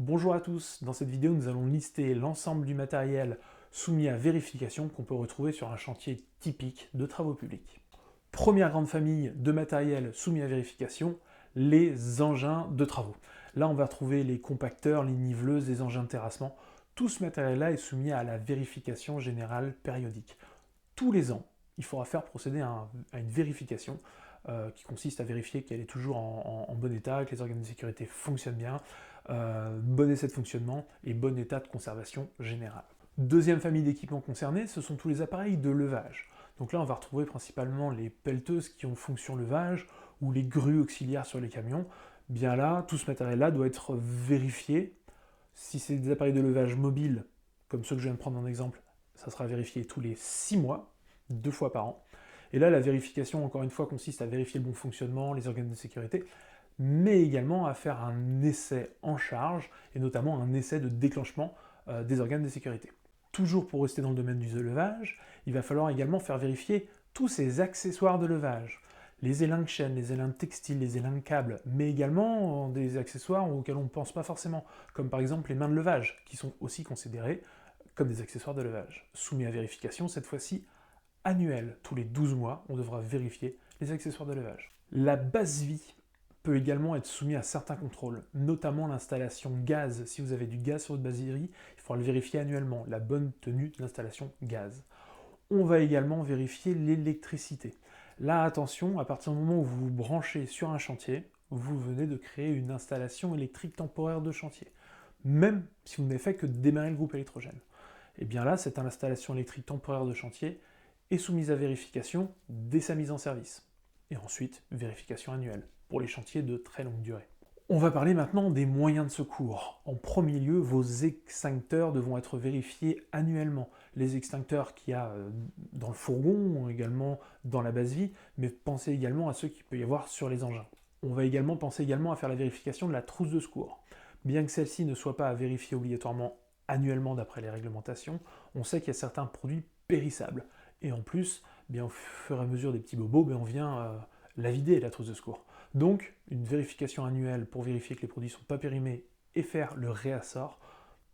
Bonjour à tous, dans cette vidéo nous allons lister l'ensemble du matériel soumis à vérification qu'on peut retrouver sur un chantier typique de travaux publics. Première grande famille de matériel soumis à vérification, les engins de travaux. Là on va trouver les compacteurs, les niveleuses, les engins de terrassement. Tout ce matériel-là est soumis à la vérification générale périodique. Tous les ans, il faudra faire procéder à une vérification qui consiste à vérifier qu'elle est toujours en bon état, que les organes de sécurité fonctionnent bien, bon essai de fonctionnement et bon état de conservation générale. Deuxième famille d'équipements concernés, ce sont tous les appareils de levage. Donc là, on va retrouver principalement les pelleteuses qui ont fonction levage ou les grues auxiliaires sur les camions. Bien là, tout ce matériel-là doit être vérifié. Si c'est des appareils de levage mobiles, comme ceux que je viens de prendre en exemple, ça sera vérifié tous les 6 mois, 2 fois par an. Et là, la vérification, encore une fois, consiste à vérifier le bon fonctionnement, les organes de sécurité, mais également à faire un essai en charge, et notamment un essai de déclenchement des organes de sécurité. Toujours pour rester dans le domaine du levage, il va falloir également faire vérifier tous ces accessoires de levage. Les élingues chaînes, les élingues textiles, les élingues câbles, mais également des accessoires auxquels on ne pense pas forcément, comme par exemple les mains de levage, qui sont aussi considérées comme des accessoires de levage. Soumis à vérification, cette fois-ci, annuelle. Tous les 12 mois, on devra vérifier les accessoires de levage. La base vie peut également être soumise à certains contrôles, notamment l'installation gaz. Si vous avez du gaz sur votre baserie, il faudra le vérifier annuellement, la bonne tenue de l'installation gaz. On va également vérifier l'électricité. Là, attention, à partir du moment où vous vous branchez sur un chantier, vous venez de créer une installation électrique temporaire de chantier, même si vous n'avez fait que démarrer le groupe électrogène. Et bien là, cette installation électrique temporaire de chantier est soumise à vérification dès sa mise en service. Et ensuite, vérification annuelle, pour les chantiers de très longue durée. On va parler maintenant des moyens de secours. En premier lieu, vos extincteurs devront être vérifiés annuellement. Les extincteurs qu'il y a dans le fourgon, également dans la base vie, mais pensez également à ceux qu'il peut y avoir sur les engins. On va également penser à faire la vérification de la trousse de secours. Bien que celle-ci ne soit pas à vérifier obligatoirement annuellement d'après les réglementations, on sait qu'il y a certains produits périssables. Et en plus, bien, au fur et à mesure des petits bobos, on vient la vider, la trousse de secours. Donc, une vérification annuelle pour vérifier que les produits ne sont pas périmés et faire le réassort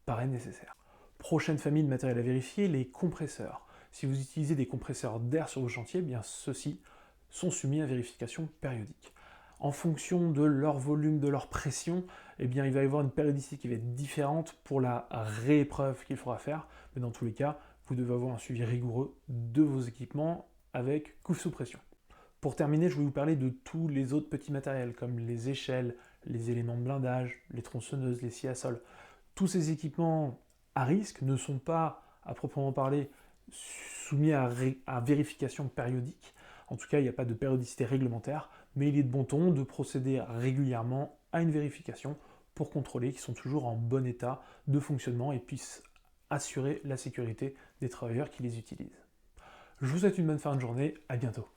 paraît nécessaire. Prochaine famille de matériel à vérifier, les compresseurs. Si vous utilisez des compresseurs d'air sur vos chantiers, bien ceux-ci sont soumis à vérification périodique. En fonction de leur volume, de leur pression, eh bien, il va y avoir une périodicité qui va être différente pour la réépreuve qu'il faudra faire, mais dans tous les cas, vous devez avoir un suivi rigoureux de vos équipements avec couve sous pression. Pour terminer, je vais vous parler de tous les autres petits matériels, comme les échelles, les éléments de blindage, les tronçonneuses, les scies à sol. Tous ces équipements à risque ne sont pas, à proprement parler, soumis à vérification périodique. En tout cas, il n'y a pas de périodicité réglementaire, mais il est de bon ton de procéder régulièrement à une vérification pour contrôler qu'ils sont toujours en bon état de fonctionnement et puissent assurer la sécurité des travailleurs qui les utilisent. Je vous souhaite une bonne fin de journée, à bientôt.